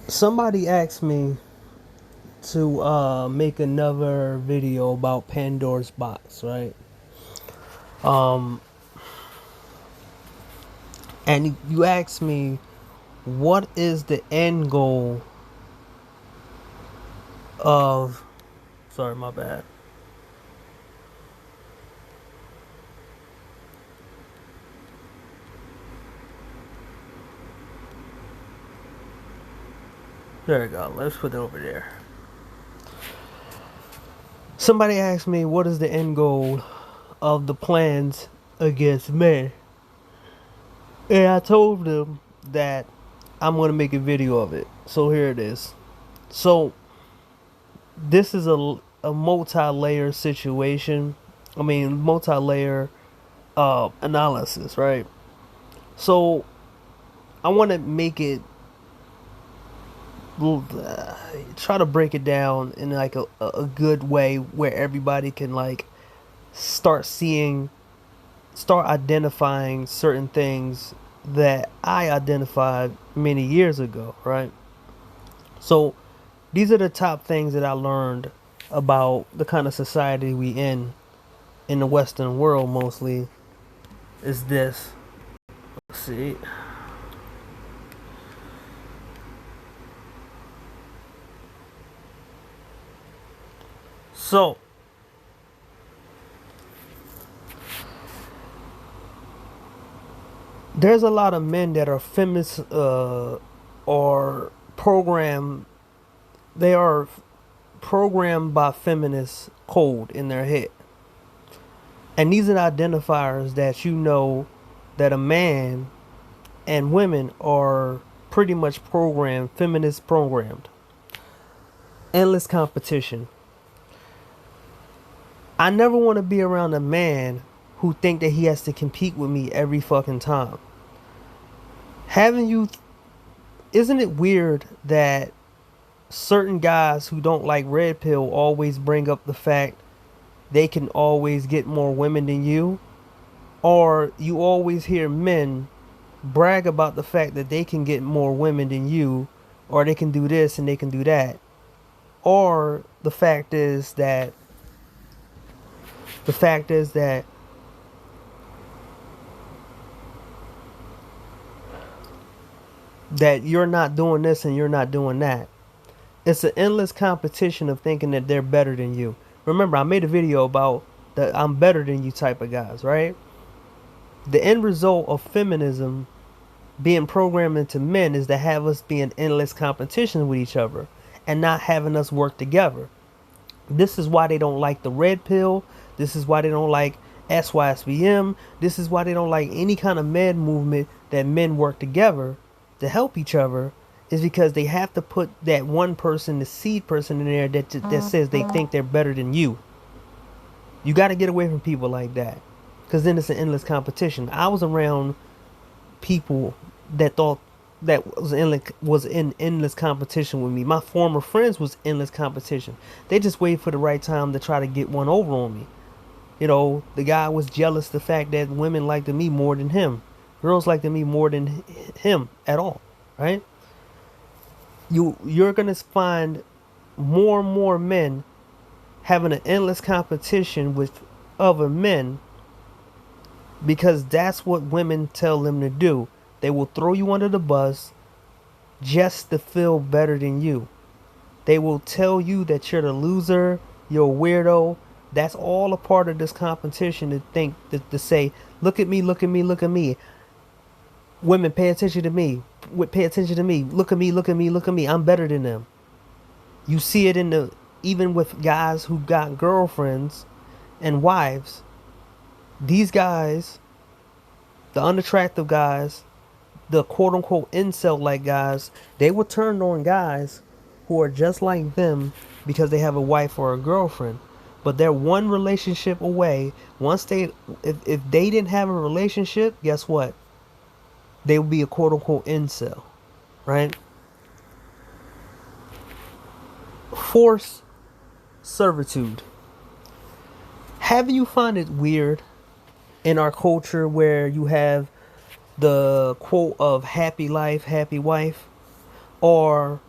Somebody asked me to make another video about Pandor's box, right? Um, and you asked me, what is the end goal of? Sorry, my bad. There we go. Let's put it over there. Somebody asked me, what is the end goal of the plans against men? And I told them that I'm going to make a video of it. So here it is. So this is a multi-layer situation. I mean, multi-layer analysis, right? So I want to make it try to break it down in like a good way where everybody can like start seeing, start identifying certain things that I identified many years ago, right? So these are the top things that I learned about the kind of society we in the Western world mostly is this. Let's see. So there's a lot of men that are feminists or programmed. They are programmed by feminist code in their head, and these are the identifiers that you know that a man and women are pretty much programmed, feminist programmed. Endless competition. I never want to be around a man who think that he has to compete with me every fucking time. Haven't you? Isn't it weird that certain guys who don't like red pill always bring up the fact they can always get more women than you? Or you always hear men brag about the fact that they can get more women than you, or they can do this and they can do that. Or the fact is that that you're not doing this and you're not doing that. It's an endless competition of thinking that they're better than you. Remember, I made a video about the I'm better than you type of guys, right? The end result of feminism being programmed into men is to have us be in endless competition with each other and not having us work together. This is why they don't like the red pill. This is why they don't like SYSBM. This is why they don't like any kind of men movement that men work together to help each other, is because they have to put that one person, the seed person in there that says they think they're better than you. You got to get away from people like that, because then it's an endless competition. I was around people that thought that was in endless competition with me. My former friends was endless competition. They just wait for the right time to try to get one over on me. You know, the guy was jealous the fact that women liked me more than him. Girls liked me more than him at all, right? You're gonna find more and more men having an endless competition with other men, because that's what women tell them to do. They will throw you under the bus just to feel better than you. They will tell you that you're the loser, you're a weirdo. That's all a part of this competition, to think to say, look at me, look at me, look at me. Women, pay attention to me. Pay attention to me. Look at me, look at me, look at me. I'm better than them. You see it even with guys who got girlfriends and wives. These guys, the unattractive guys, the quote unquote incel like guys, they will turn on guys who are just like them because they have a wife or a girlfriend. But they're one relationship away. If they didn't have a relationship, guess what? They would be a quote unquote incel, right? Forced servitude. Have you find it weird in our culture where you have the quote of happy life, happy wife, or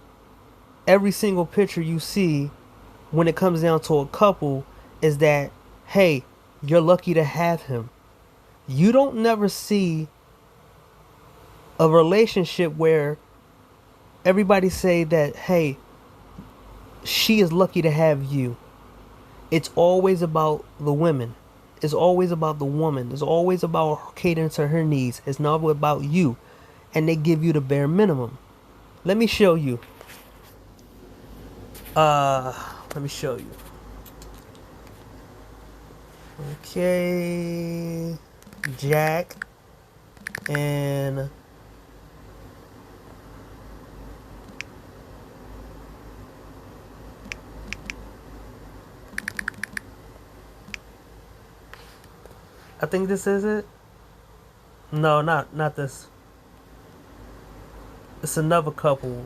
every single picture you see when it comes down to a couple is that, hey, you're lucky to have him. You don't never see a relationship where everybody say that, hey, she is lucky to have you. It's always about the women. It's always about the woman. It's always about catering to her needs. It's not about you. And they give you the bare minimum. Let me show you. Let me show you. Okay. Jack and I think this is it. No, not this. It's another couple.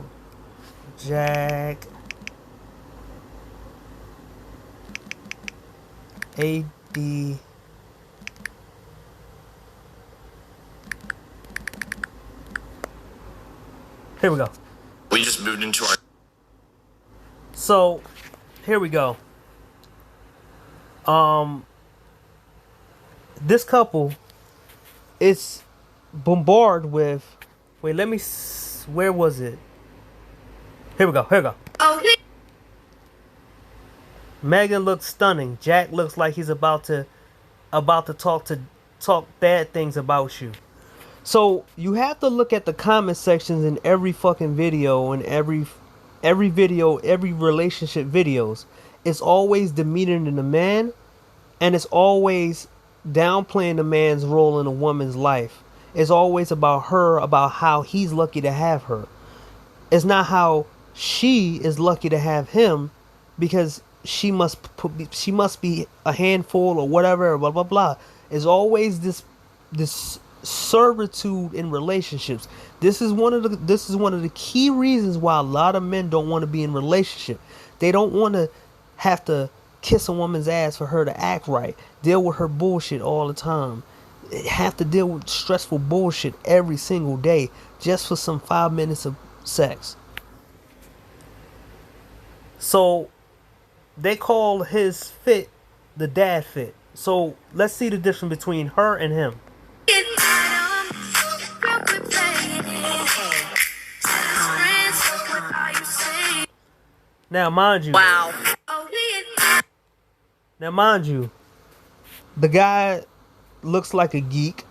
Jack, AD. Here we go. We just moved into our. So, here we go. This couple is bombarded with. Wait, let me. Where was it? Here we go. Here we go. Oh. Megan looks stunning. Jack looks like he's about to talk bad things about you. So you have to look at the comment sections in every fucking video and every video, every relationship videos. It's always demeaning the man, and it's always downplaying the man's role in a woman's life. It's always about her, about how he's lucky to have her. It's not how she is lucky to have him, because she must be a handful or whatever, blah blah blah. It's always this servitude in relationships. This is one of the key reasons why a lot of men don't want to be in a relationship. They don't want to have to kiss a woman's ass for her to act right, deal with her bullshit all the time, have to deal with stressful bullshit every single day just for some 5 minutes of sex. So they call his fit the dad fit. So let's see the difference between her and him. Now, mind you. Wow. Now, mind you, the guy looks like a geek,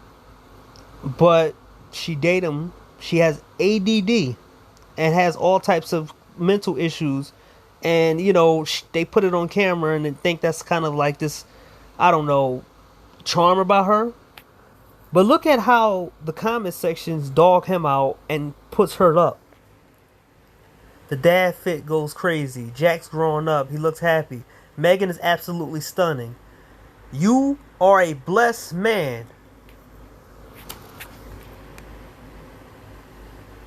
but she date him. She has ADD and has all types of mental issues, and you know they put it on camera and they think that's kind of like this, I don't know, charm about her. But look at how the comment sections dog him out and puts her up. The dad fit goes crazy. Jack's growing up. He looks happy. Megan is absolutely stunning. You are a blessed man.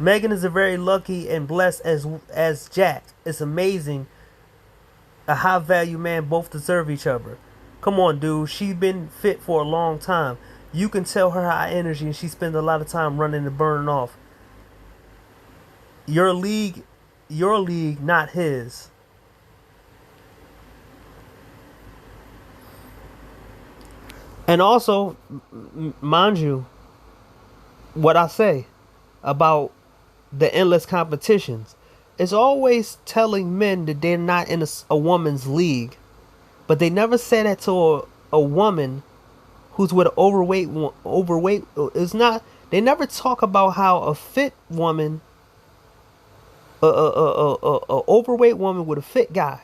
Megan is a very lucky and blessed as Jack. It's amazing. A high value man, both deserve each other. Come on, dude. She's been fit for a long time. You can tell her high energy and she spends a lot of time running and burning off. Your league, not his. And also, mind you, what I say about the endless competitions. It's always telling men that they're not in a woman's league. But they never say that to a woman who's with an overweight. It's not. They never talk about how a fit woman, a overweight woman with a fit guy.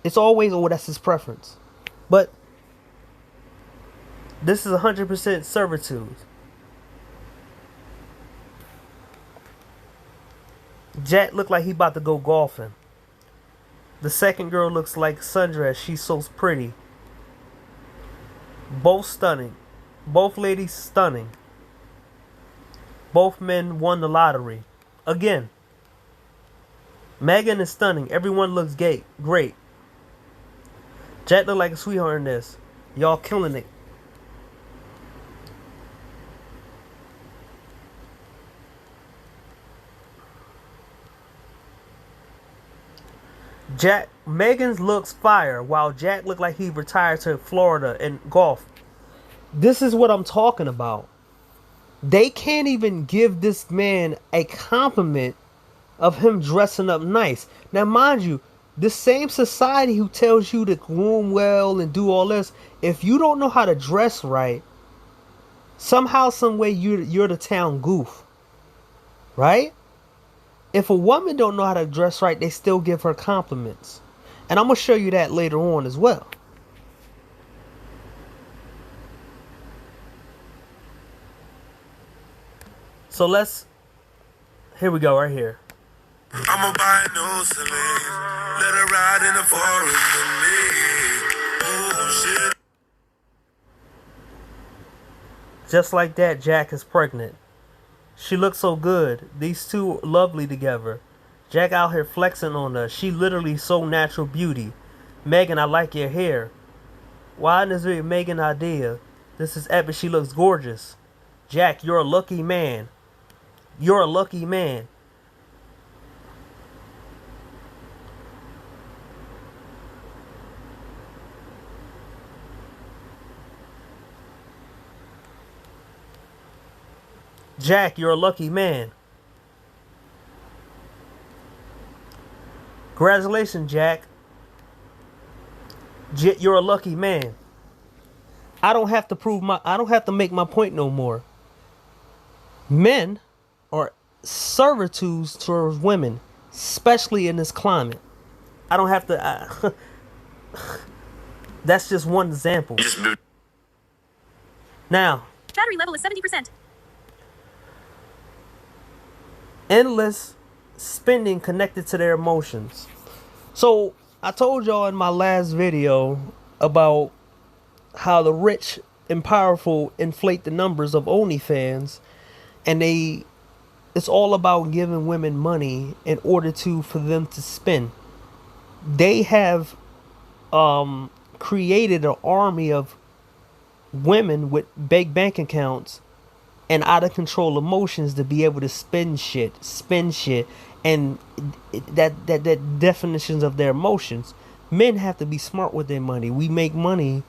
It's always, oh, that's his preference. But this is 100% servitude. Jack looked like he about to go golfing. The second girl looks like sundress. She's so pretty. Both stunning. Both ladies stunning. Both men won the lottery. Again, Megan is stunning. Everyone looks great. Jack looked like a sweetheart in this. Y'all killing it. Megan's looks fire, while Jack looked like he retired to Florida and golf. This is what I'm talking about. They can't even give this man a compliment of him dressing up nice. Now, mind you, this same society who tells you to groom well and do all this, if you don't know how to dress right, somehow, some way, you're the town goof, right? If a woman don't know how to dress right, they still give her compliments, and I'm gonna show you that later on as well. So here we go, right here. I'ma buy no Celine. Let her ride in the forest with me. Oh shit. Just like that, Jack is pregnant. She looks so good. These two lovely together. Jack out here flexing on her. She literally so natural beauty. Megan, I like your hair. Why in this video, Megan idea? This is epic. She looks gorgeous. Jack, you're a lucky man. You're a lucky man. Jack, you're a lucky man. Congratulations, Jack. You're a lucky man. I don't have to make my point no more. Men are servitudes towards women, especially in this climate. I don't have to. That's just one example. Now, battery level is 70%. Endless spending connected to their emotions. So I told y'all in my last video about how the rich and powerful inflate the numbers of OnlyFans, and it's all about giving women money in order for them to spend. They have created an army of women with big bank accounts and out of control emotions to be able to spend shit, and that definitions of their emotions. Men have to be smart with their money. We make money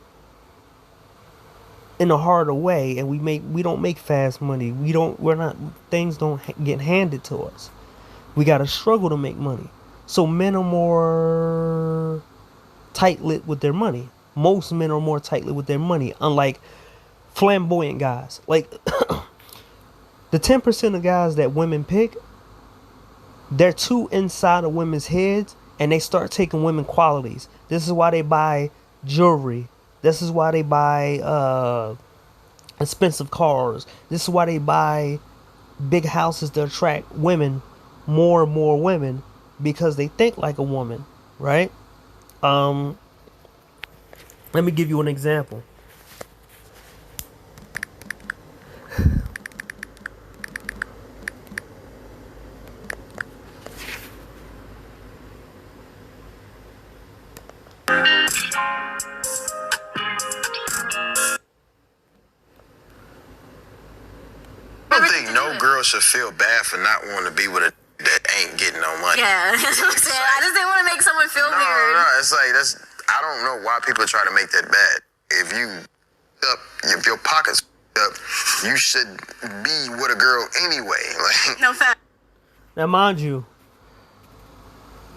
in a harder way, and we don't make fast money. Things don't get handed to us. We gotta struggle to make money. So men are more tight-lipped with their money. Most men are more tight-lipped with their money, unlike flamboyant guys. Like the 10% of guys that women pick, they're too inside of women's heads, and they start taking women qualities. This is why they buy jewelry. This is why they buy expensive cars. This is why they buy big houses to attract women, more and more women, because they think like a woman, right? Let me give you an example. Girl should feel bad for not wanting to be with a that ain't getting no money. Yeah, that's what I'm saying. I just didn't want to make someone feel weird. No, it's like I don't know why people try to make that bad. If your pockets up, you should be with a girl anyway. Like no fact. Now, mind you,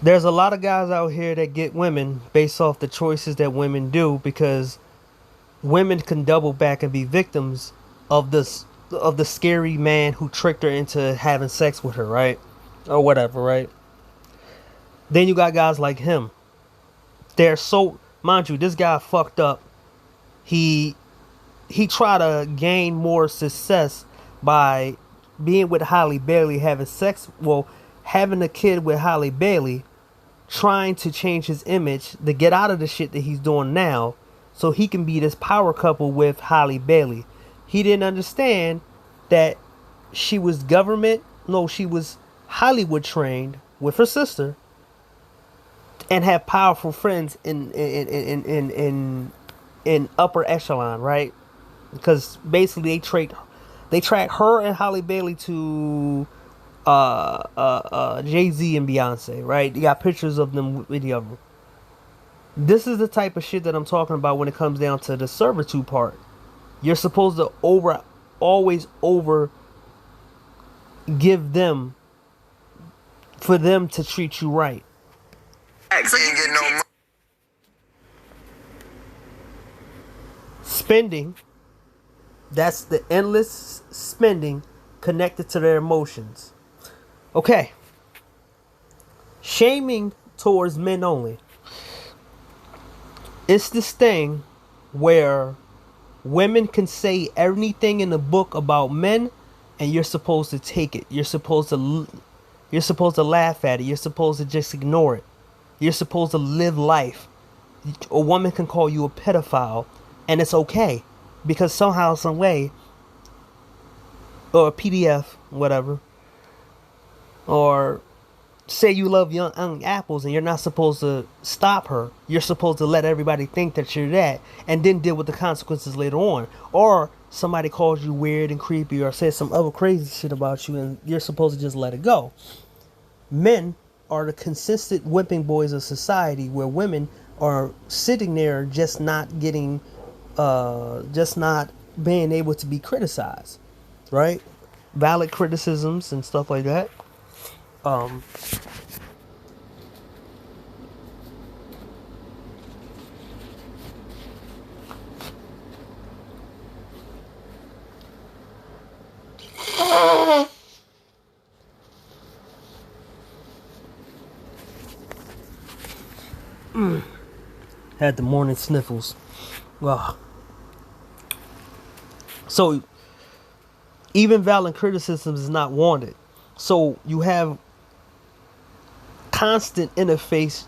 there's a lot of guys out here that get women based off the choices that women do, because women can double back and be victims of the scary man who tricked her into having sex with her, right? Or whatever, right? Then you got guys like him. They're so, mind you, this guy fucked up. He tried to gain more success by being with Halle Bailey, having a kid with Halle Bailey, trying to change his image to get out of the shit that he's doing now, so he can be this power couple with Halle Bailey. He didn't understand that she was Hollywood trained with her sister, and had powerful friends in upper echelon, right? Because basically they track her and Halle Bailey to Jay-Z and Beyonce, right? You got pictures of them with the other. This is the type of shit that I'm talking about when it comes down to the servitude part. You're supposed to always over give them for them to treat you right. So you ain't getting no money. Spending, that's the endless spending connected to their emotions. Okay. Shaming towards men only. It's this thing where women can say anything in the book about men and you're supposed to take it. You're supposed to laugh at it. You're supposed to just ignore it. You're supposed to live life. A woman can call you a pedophile and it's okay because somehow, some way, or a PDF, whatever, or say you love young apples and you're not supposed to stop her. You're supposed to let everybody think that you're that and then deal with the consequences later on. Or somebody calls you weird and creepy or says some other crazy shit about you and you're supposed to just let it go. Men are the consistent whipping boys of society where women are sitting there just not being able to be criticized, right? Valid criticisms and stuff like that. Had the morning sniffles. Well, so even valid criticism is not wanted. So you have constant interference,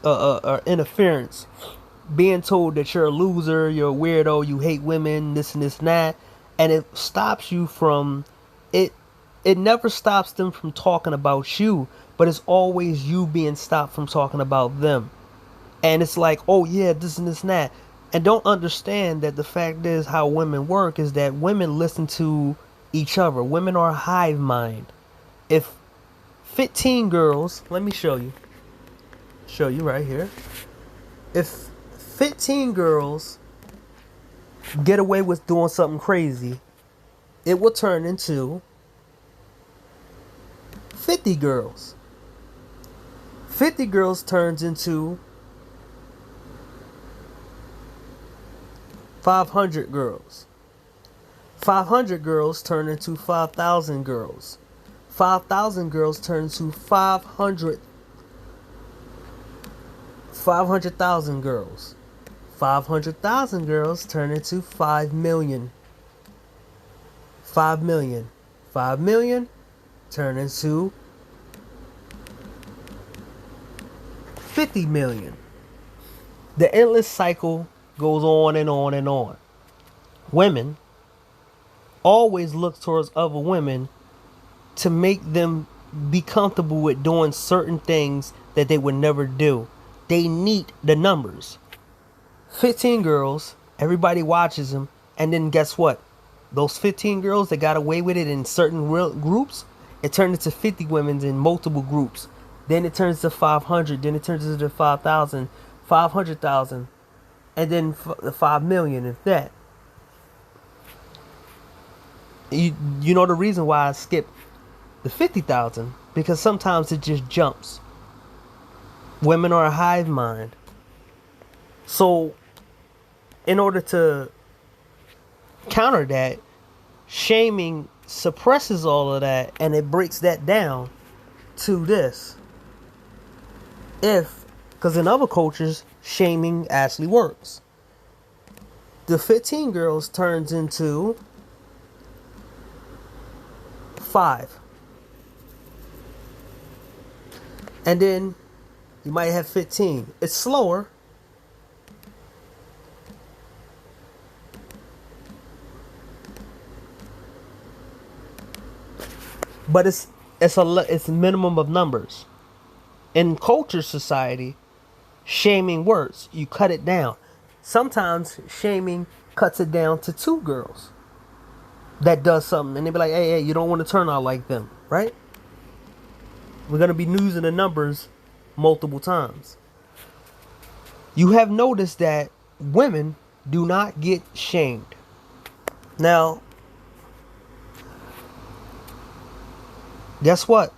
being told that you're a loser, you're a weirdo, you hate women, this and this and that, and it stops you from it. It never stops them from talking about you, but it's always you being stopped from talking about them. And it's like, oh yeah, this and this and that. And don't understand that the fact is how women work is that women listen to each other. Women are a hive mind. If 15 girls, let me show you right here. If 15 girls get away with doing something crazy, it will turn into 50 girls. 50 girls turns into 500 girls. 500 girls turn into 5,000 girls. 5,000 girls turn to 500,000 girls. 500,000 girls turn into 5 million. 5 million. 5 million turn into 50 million. The endless cycle goes on and on and on. Women always look towards other women to make them be comfortable with doing certain things that they would never do. They need the numbers. 15 girls, everybody watches them, and then guess what? Those 15 girls that got away with it in certain groups, it turned into 50 women in multiple groups. Then it turns to 500, then it turns into 5,000, 500,000, and then the 5 million, if that. You know the reason why I skipped the 50,000? Because sometimes it just jumps. Women are a hive mind. So, in order to counter that, shaming suppresses all of that and it breaks that down to this. Because in other cultures, shaming actually works. The 15 girls turns into 5. And then you might have 15. It's slower. But it's a minimum of numbers. In culture society, shaming works. You cut it down. Sometimes shaming cuts it down to 2 girls that does something, and they be like, hey, you don't want to turn out like them, right? We're going to be using the numbers multiple times. You have noticed that women do not get shamed. Now, guess what?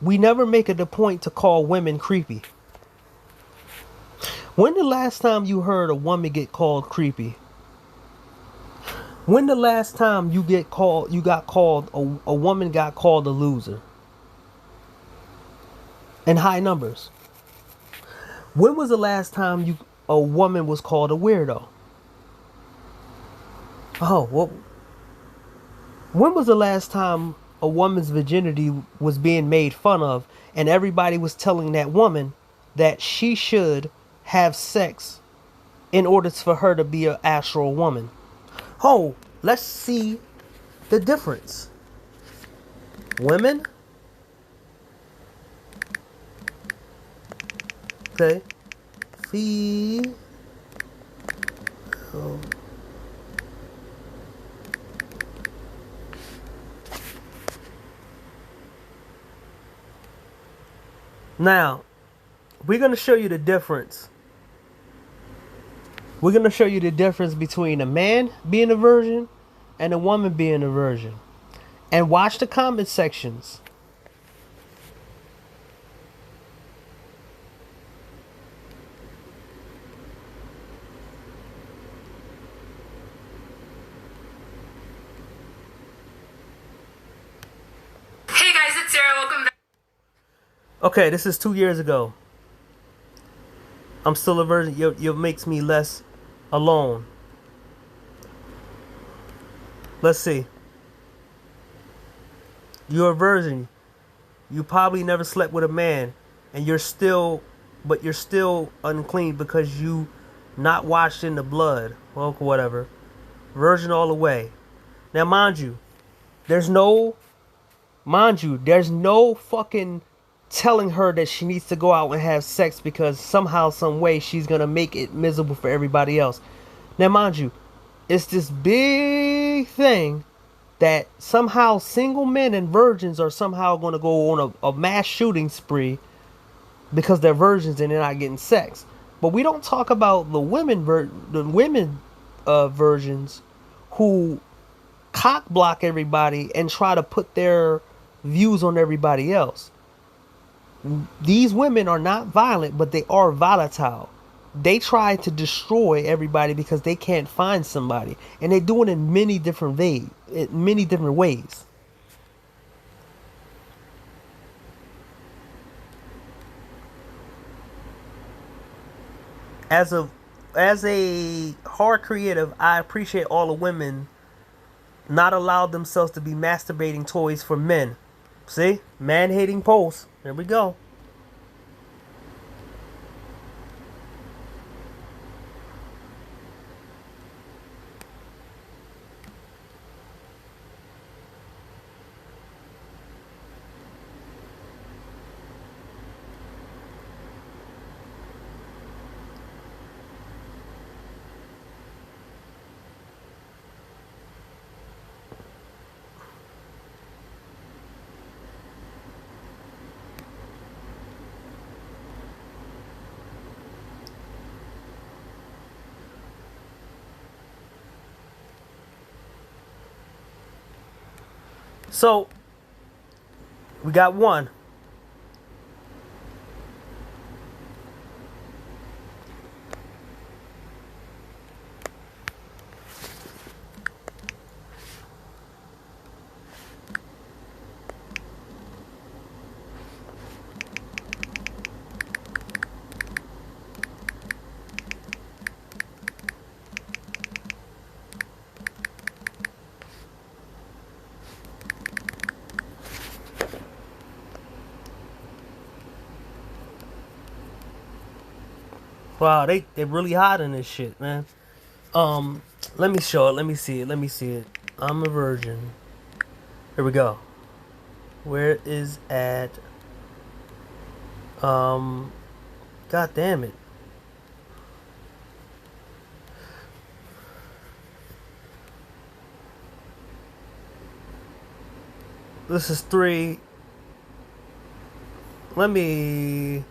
We never make it a point to call women creepy. When the last time you heard a woman get called creepy? When the last time a woman got called a loser? In high numbers. When was the last time a woman was called a weirdo? Oh, well, when was the last time a woman's virginity was being made fun of and everybody was telling that woman that she should have sex in order for her to be an actual woman? Oh, let's see the difference. Women. Okay. Fee. Oh. Now, we're going to show you the difference. We're going to show you the difference between a man being a virgin and a woman being a virgin. And watch the comment sections. Hey guys, it's Sarah. Welcome back. Okay, this is 2 years ago. I'm still a virgin. It makes me less alone. Let's see. You're a virgin. You probably never slept with a man, and you're still unclean because you not washed in the blood. Well, whatever. Virgin all the way. Now, mind you, there's no fucking telling her that she needs to go out and have sex because somehow, some way, she's gonna make it miserable for everybody else. Now, mind you, it's this big thing that somehow single men and virgins are somehow gonna go on a mass shooting spree because they're virgins and they're not getting sex. But we don't talk about the women virgins who cock block everybody and try to put their views on everybody else. These women are not violent, but they are volatile. They try to destroy everybody because they can't find somebody, and they do it in many different ways. As a hard creative, I appreciate all the women not allowed themselves to be masturbating toys for men. See? Man-hating posts. There we go. So, we got one. Wow, they really hot in this shit, man. Let me show it. Let me see it. I'm a virgin. Here we go. Where is at? God damn it. This is 3. Let me.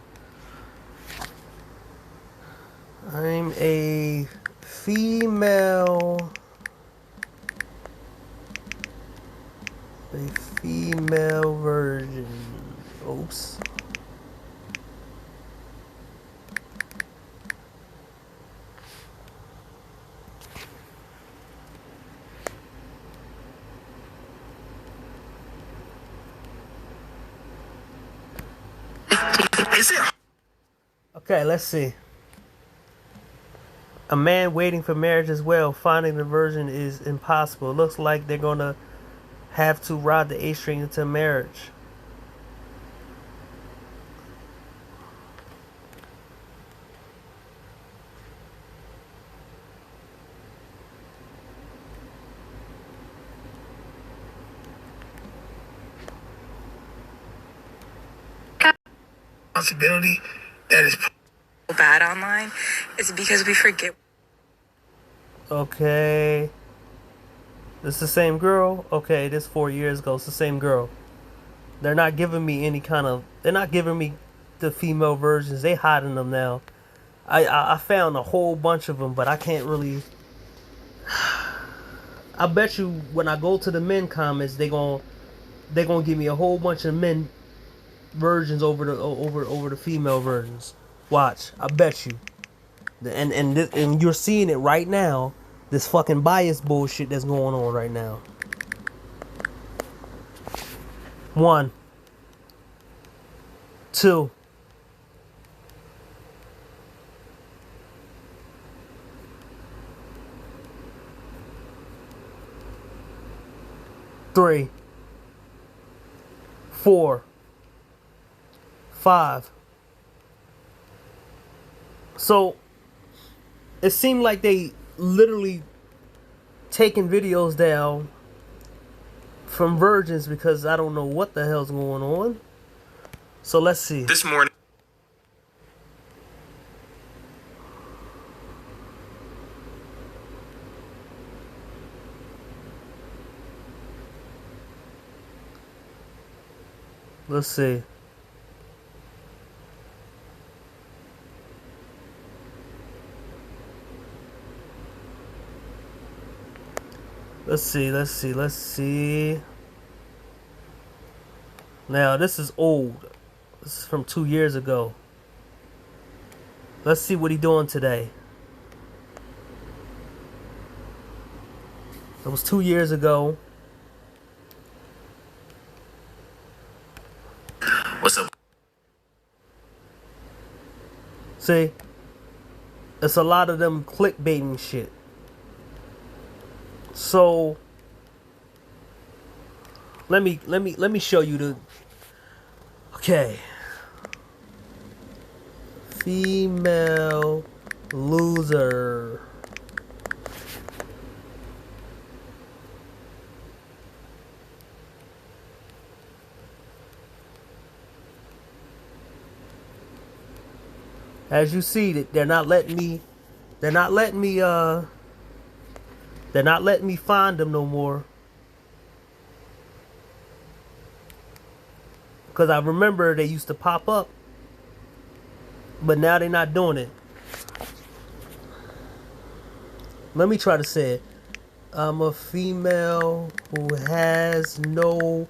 I'm a female. A female version. Oops. Is it? Okay, let's see. A man waiting for marriage as well. Finding the virgin is impossible. Looks like they're gonna have to ride the A string into marriage. Responsibility that is Bad online is because we forget. Okay. This the same girl? Okay, this 4 years ago. It's the same girl. They're not giving me any kind of. They're not giving me the female versions. They hiding them now. I found a whole bunch of them, but I can't really. I bet you when I go to the men comments, they gonna give me a whole bunch of men versions over the female versions. Watch, I bet you. And you're seeing it right now. This fucking bias bullshit that's going on right now. 1, 2. 3, 4, 5. So it seemed like they literally taking videos down from virgins because I don't know what the hell's going on. So let's see. This morning. Let's see. Let's see. Now, this is old. This is from 2 years ago. Let's see what he doing today. It was 2 years ago. What's up? See? It's a lot of them clickbaiting shit. So let me show you the. Okay. Female loser. As you see, that they're not letting me find them no more. Because I remember they used to pop up. But now they're not doing it. Let me try to say it. I'm a female who has no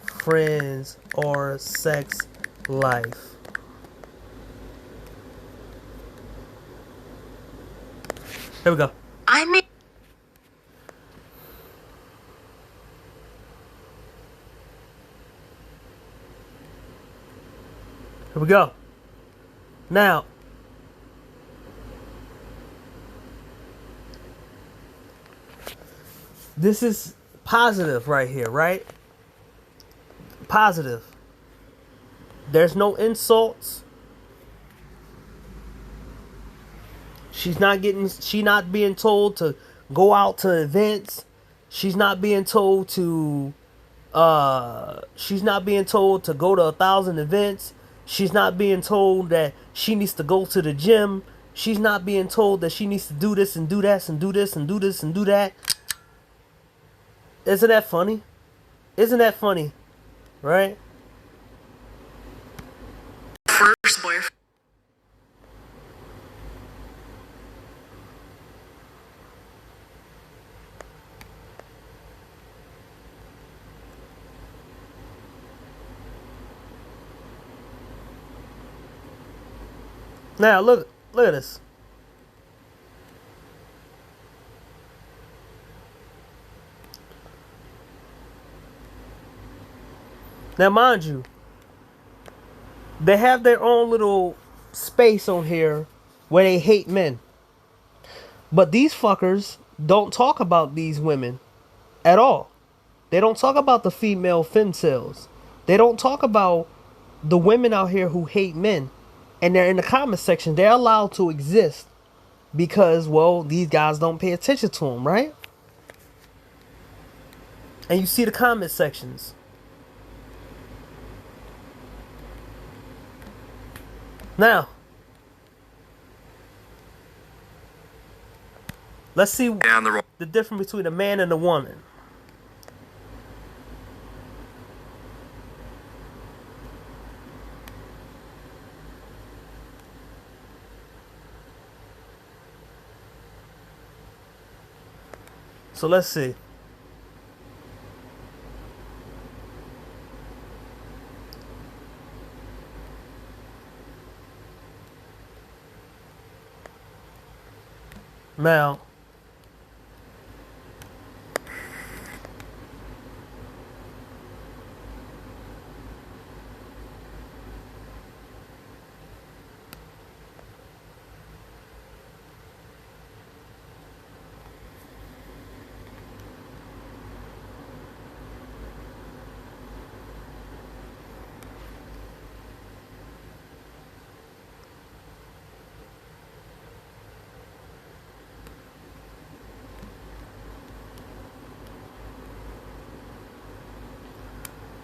friends or sex life. Here we go. I mean, Here we go. Now, this is positive right here, right? Positive. There's no insults. She's not being told to go out to events. She's not being told to go to 1,000 events. She's not being told that she needs to go to the gym. She's not being told that she needs to do this and do that and do this and do this and do that. Isn't that funny? Isn't that funny? Right? first boyfriend. Now look at this. Now mind you, they have their own little space on here where they hate men. But these fuckers don't talk about these women at all. They don't talk about the female femcells. They don't talk about the women out here who hate men. And they're in the comment section. They're allowed to exist because, well, these guys don't pay attention to them, right? And you see the comment sections. Now, let's see the difference between a man and a woman. So let's see. Now,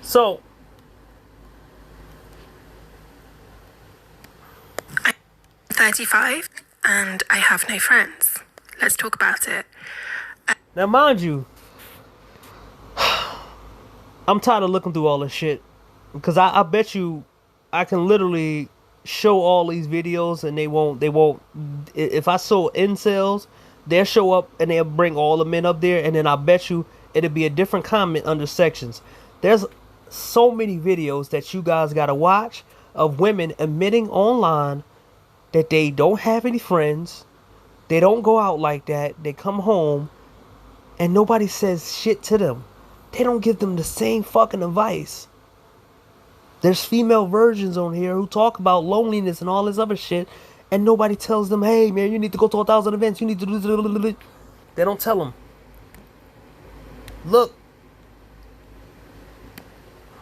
so 35 and I have no friends. Let's talk about it. now mind you, I'm tired of looking through all this shit. Because I bet you I can literally show all these videos and they won't, if I show incels, they'll show up and they'll bring all the men up there, and then I bet you it'll be a different comment under sections. There's so many videos that you guys gotta watch of women admitting online that they don't have any friends, they don't go out like that, they come home and nobody says shit to them. They don't give them the same fucking advice. There's female versions on here who talk about loneliness and all this other shit, and nobody tells them, hey man, you need to go to 1,000 events, you need to do this. They don't tell them. Look.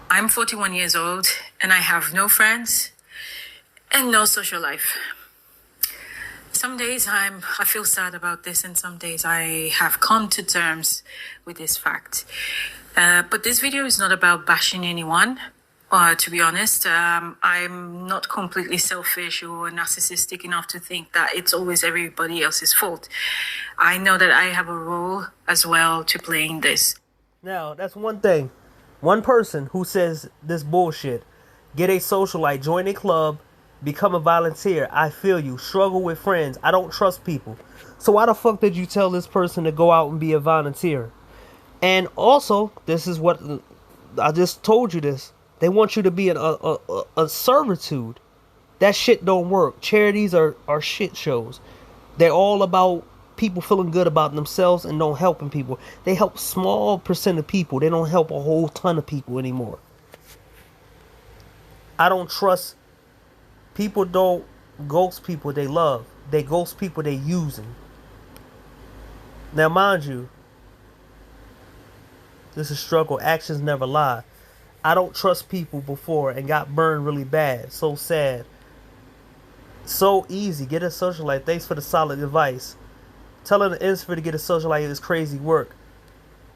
I'm 41 years old and I have no friends and no social life. Some days I feel sad about this, and some days I have come to terms with this fact. But this video is not about bashing anyone. To be honest, I'm not completely selfish or narcissistic enough to think that it's always everybody else's fault. I know that I have a role as well to play in this. Now, that's one thing. One person who says this bullshit. Get a socialite, join a club, become a volunteer. I feel you. Struggle with friends. I don't trust people. So why the fuck did you tell this person to go out and be a volunteer? And also, this is what I just told you this. They want you to be a servitude. That shit don't work. Charities are shit shows. They're all about people feeling good about themselves and don't helping people. They help small percent of people. They don't help a whole ton of people anymore. I don't trust people. Don't ghost people they love. They ghost people they using. Now mind you, this is struggle. Actions never lie. I don't trust people before and got burned really bad. So sad. So easy. Get a socialite. Thanks for the solid advice. Telling the Inspire to get a socialite is crazy work.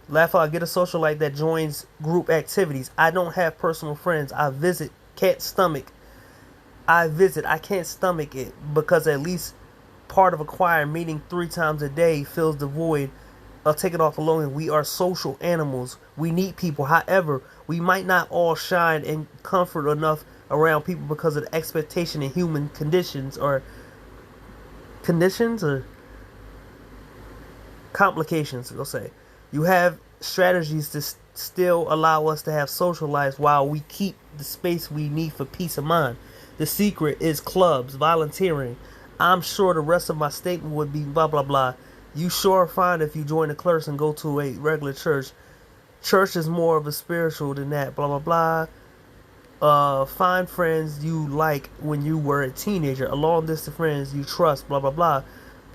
Laugh out. Get a socialite that joins group activities. I don't have personal friends. I visit. Can't stomach. I visit. I can't stomach it because at least part of a choir meeting 3 times a day fills the void of taking off alone. We are social animals. We need people. However, we might not all shine in comfort enough around people because of the expectation in human conditions or complications, we'll say. You have strategies to still allow us to have social lives while we keep the space we need for peace of mind. The secret is clubs, volunteering. I'm sure the rest of my statement would be blah blah blah. You sure are fine if you join the clerks and go to a regular church. Church is more of a spiritual than that. Blah blah blah. Find friends you like when you were a teenager. A long distance friends you trust. Blah blah blah.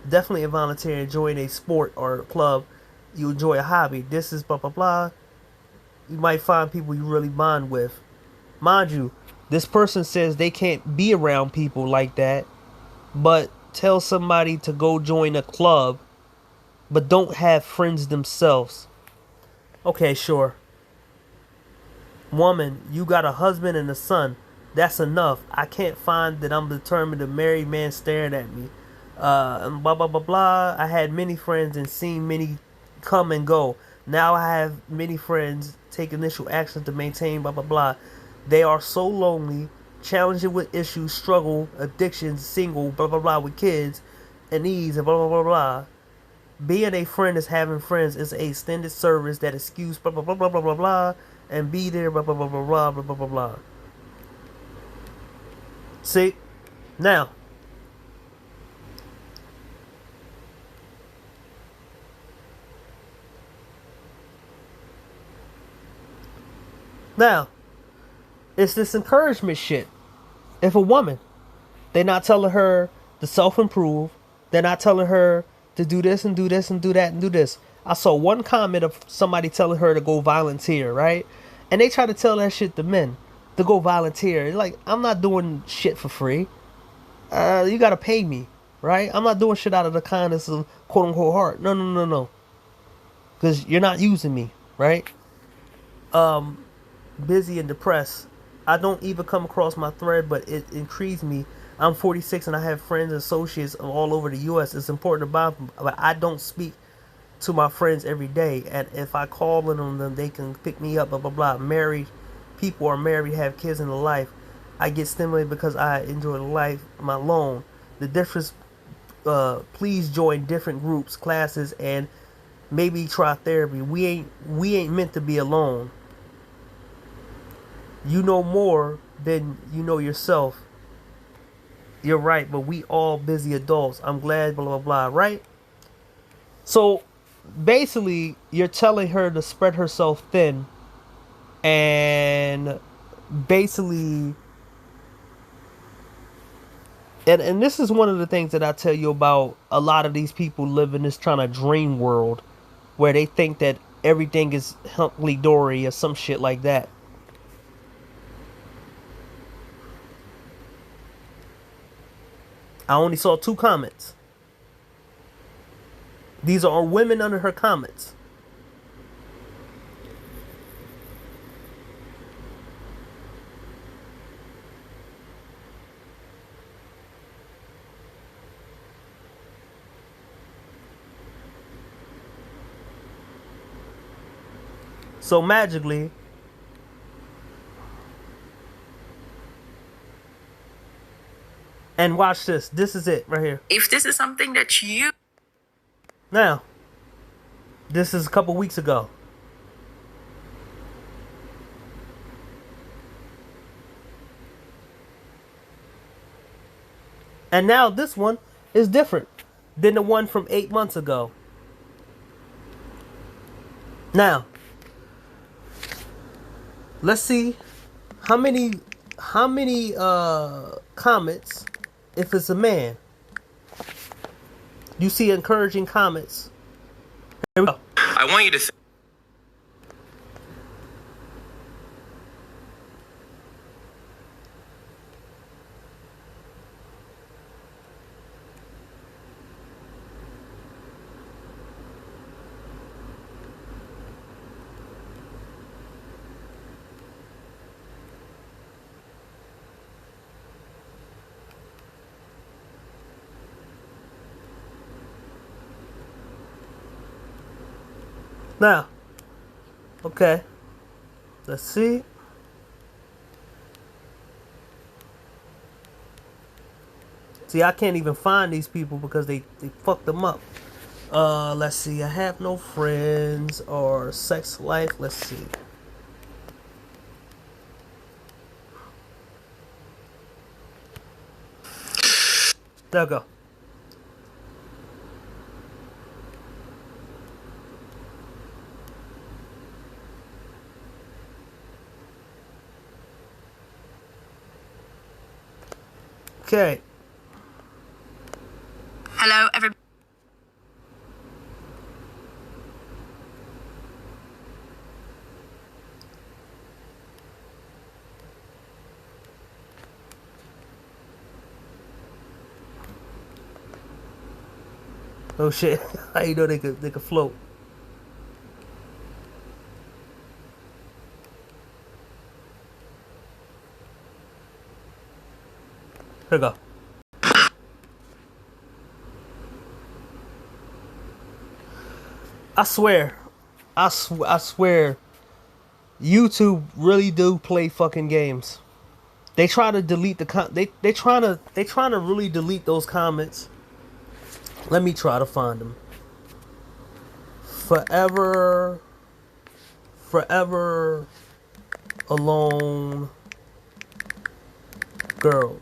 Definitely a volunteer. Join a sport or club. You enjoy a hobby. This is blah blah blah. You might find people you really bond with. Mind you, this person says they can't be around people like that, but tell somebody to go join a club, but don't have friends themselves. Okay, sure. Woman, you got a husband and a son. That's enough. I can't find that I'm determined to marry man staring at me. And blah blah blah blah. I had many friends and seen many come and go. Now I have many friends take initial action to maintain blah blah blah. They are so lonely, challenging with issues, struggle, addictions, single, blah blah blah with kids and needs and blah blah blah blah. Being a friend is having friends. It's a extended service that excuse blah blah blah blah blah blah blah and be there blah blah blah blah blah blah blah blah blah. See? Now Now, it's this encouragement shit. If a woman, they're not telling her to self-improve, they're not telling her to do this and do this and do that and do this. I saw one comment of somebody telling her to go volunteer, right? And they try to tell that shit to men to go volunteer. Like, I'm not doing shit for free. You gotta pay me, right? I'm not doing shit out of the kindness of quote unquote heart. No, no, no, no. Because you're not using me, right? Busy and depressed. I don't even come across my thread, but it intrigues me. I'm 46 and I have friends and associates all over the U.S. It's important to bond, but I don't speak to my friends every day. And if I call on them, they can pick me up, blah, blah, blah. Married people are married, have kids in the life. I get stimulated because I enjoy the life my alone. The difference, please join different groups, classes, and maybe try therapy. We ain't meant to be alone. You know more than you know yourself. You're right, but we all busy adults. I'm glad, blah, blah, blah, right? So, basically, you're telling her to spread herself thin and basically... And this is one of the things that I tell you about a lot of these people live in this trying to dream world where they think that everything is hunky dory or some shit like that. I only saw 2 comments. These are women under her comments. So magically, and watch this. This is it right here. If this is something that you... Now, this is a couple weeks ago. And now this one is different than the one from 8 months ago. Now, let's see how many comments if it's a man. You see encouraging comments. Here we go. I want you to Now, okay. Let's see. See, I can't even find these people because they fucked them up. Let's see. I have no friends or sex life. Let's see. There we go. Okay. Hello, everybody. Oh shit. How you know they could float? Here we go. I swear. I swear. YouTube really do play fucking games. They try to delete the they trying to really delete those comments. Let me try to find them. Forever alone girl.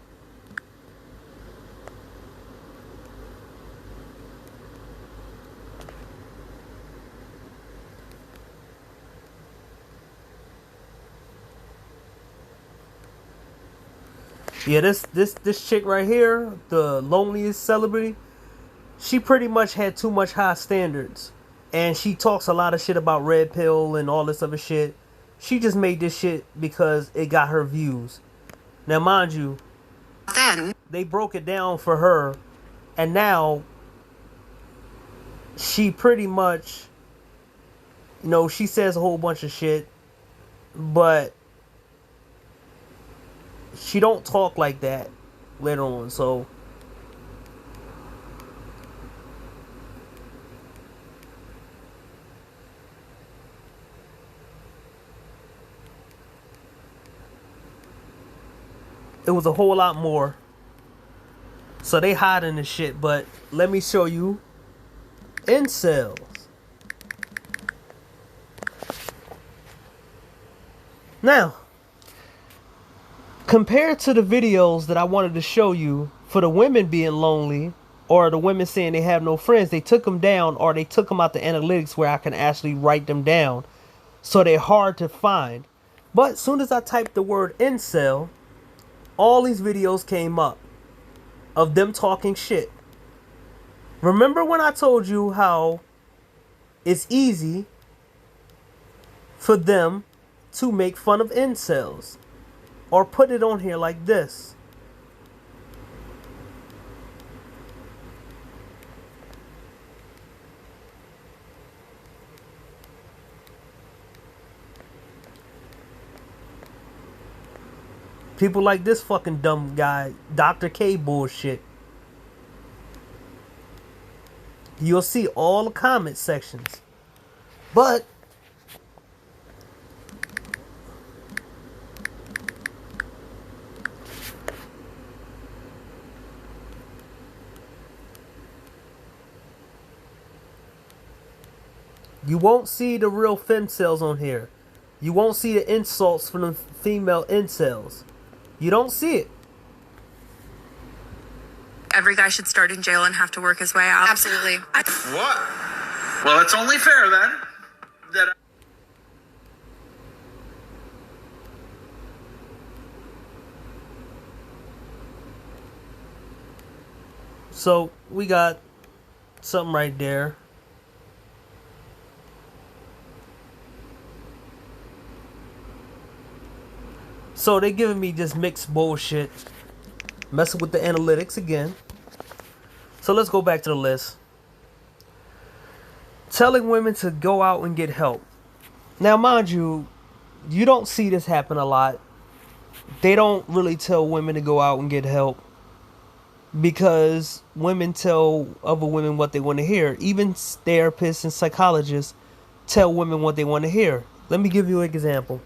Yeah, this chick right here, the loneliest celebrity, she pretty much had too much high standards. And she talks a lot of shit about red pill and all this other shit. She just made this shit because it got her views. Now mind you, Then they broke it down for her, and now she pretty much, she says a whole bunch of shit, but she don't talk like that later on. So it was a whole lot more. So they hiding this shit, but let me show you incels. Now, compared to the videos that I wanted to show you for the women being lonely or the women saying they have no friends, they took them down, or they took them out the analytics where I can actually write them down. So they're hard to find. But as soon as I typed the word incel, all these videos came up of them talking shit. Remember when I told you how it's easy for them to make fun of incels or put it on here like this? People like this fucking dumb guy, Dr. K bullshit. You'll see all the comment sections. But you won't see the real femcels on here. You won't see the insults from the female incels. You don't see it. Every guy should start in jail and have to work his way out. absolutely. What? Well, it's only fair then that So we got something right there. So they giving me just mixed bullshit, messing with the analytics again. So let's go back to the list. Telling women to go out and get help. Now mind you, you don't see this happen a lot. They don't really tell women to go out and get help because women tell other women what they want to hear. Even therapists and psychologists tell women what they want to hear. Let me give you an example.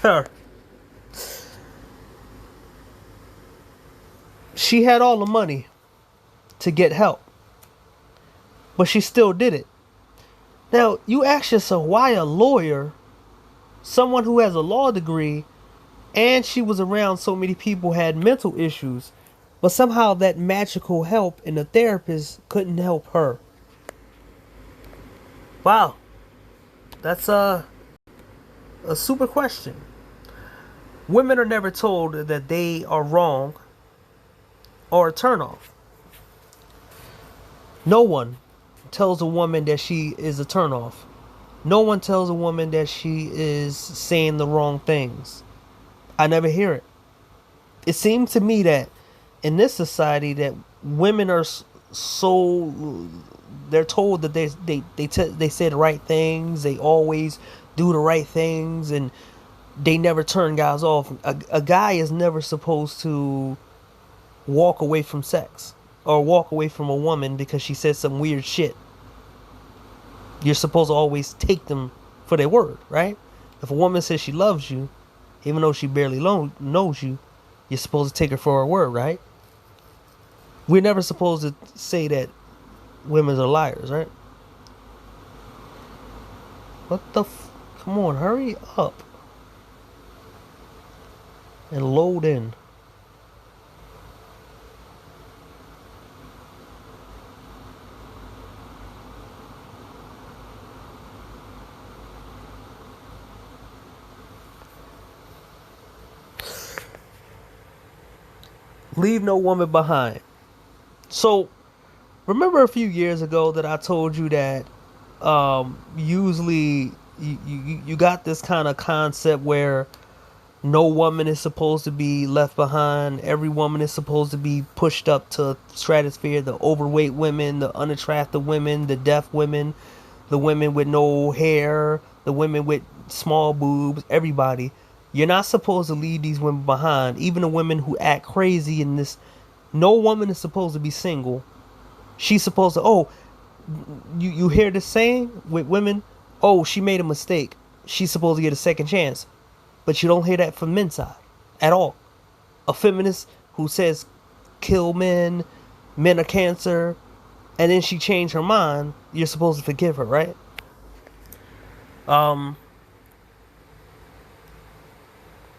Her. She had all the money to get help, but she still did it. Now, you ask yourself, why a lawyer, someone who has a law degree, and she was around so many people who had mental issues, but somehow that magical help in the therapist couldn't help her? Wow. That's a super question. Women are never told that they are wrong or a turnoff. No one tells a woman that she is a turnoff. No one tells a woman that she is saying the wrong things. I never hear it. It seems to me that in this society that women are so, they're told that they say the right things, they always do the right things, and they never turn guys off. A guy is never supposed to walk away from sex or walk away from a woman because she says some weird shit. You're supposed to always take them for their word, right? If a woman says she loves you, even though she barely knows you, you're supposed to take her for her word, right? We're never supposed to say that women are liars, right? What the come on, hurry up and load in. Leave no woman behind. So, remember a few years ago that I told you that usually you got this kind of concept where no woman is supposed to be left behind. Every woman is supposed to be pushed up to stratosphere. The overweight women, the unattractive women, the deaf women, the women with no hair, the women with small boobs, everybody. You're not supposed to leave these women behind. Even the women who act crazy in this. No woman is supposed to be single. She's supposed to, oh, you hear this saying with women? Oh, she made a mistake. She's supposed to get a second chance. But you don't hear that from men's side at all. A feminist who says kill men, men are cancer, and then she changed her mind, you're supposed to forgive her, right?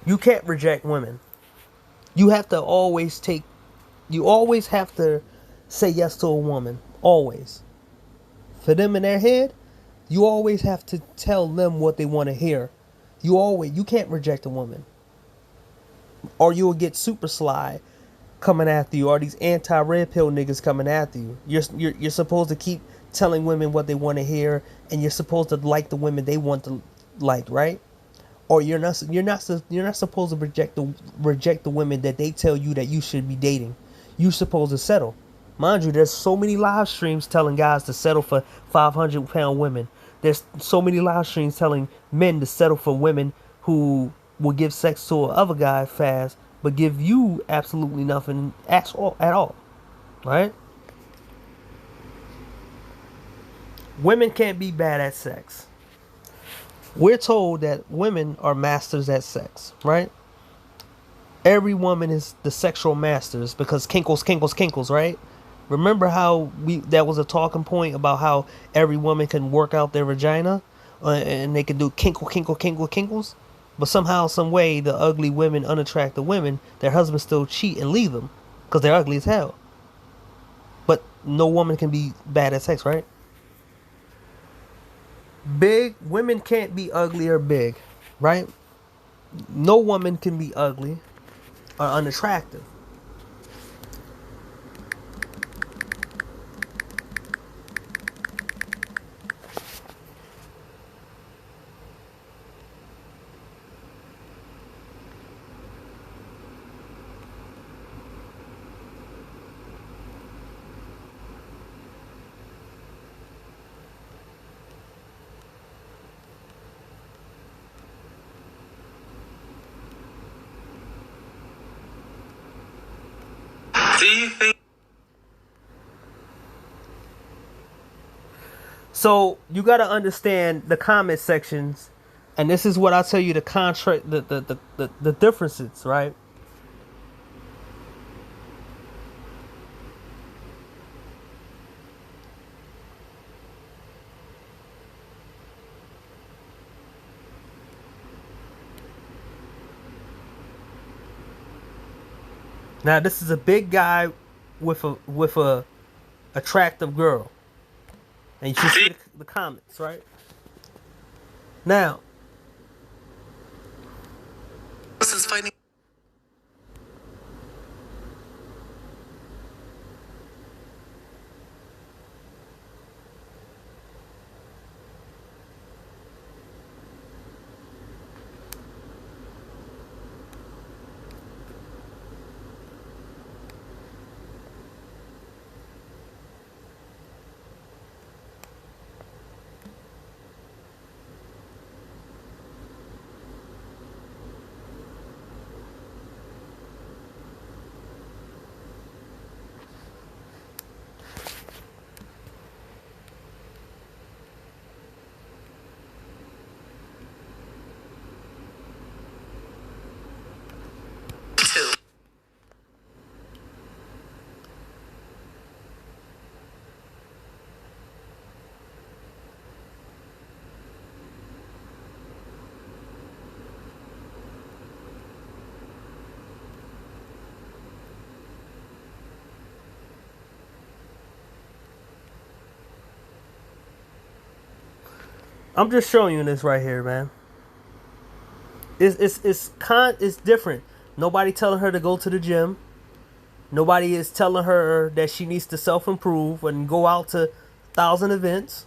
You can't reject women. You have to always you always have to say yes to a woman. Always. For them in their head, you always have to tell them what they want to hear. You can't reject a woman. Or you'll get super sly coming after you, or these anti-red pill niggas coming after you. You're supposed to keep telling women what they want to hear, and you're supposed to like the women they want to like, right? Or you're not supposed to reject the women that they tell you that you should be dating. You're supposed to settle. Mind you, there's so many live streams telling guys to settle for 500-pound women. There's so many live streams telling men to settle for women who will give sex to another guy fast, but give you absolutely nothing at all. Right? Women can't be bad at sex. We're told that women are masters at sex, right? Every woman is the sexual masters because kinkles, right? Remember how that was a talking point about how every woman can work out their vagina and they can do kinkles? But somehow, some way, the ugly women, unattractive women, their husbands still cheat and leave them because they're ugly as hell. But no woman can be bad at sex, right? Big women can't be ugly or big, right? No woman can be ugly or unattractive. Do you think? So you got to understand the comment sections And this is what I tell you the contract, the differences, right? Now this is a big guy with a attractive girl, and you see the comments, right? Now This is funny. Two. I'm just showing you this right here, man. It's different. Nobody telling her to go to the gym. Nobody is telling her that she needs to self improve and go out to 1,000 events.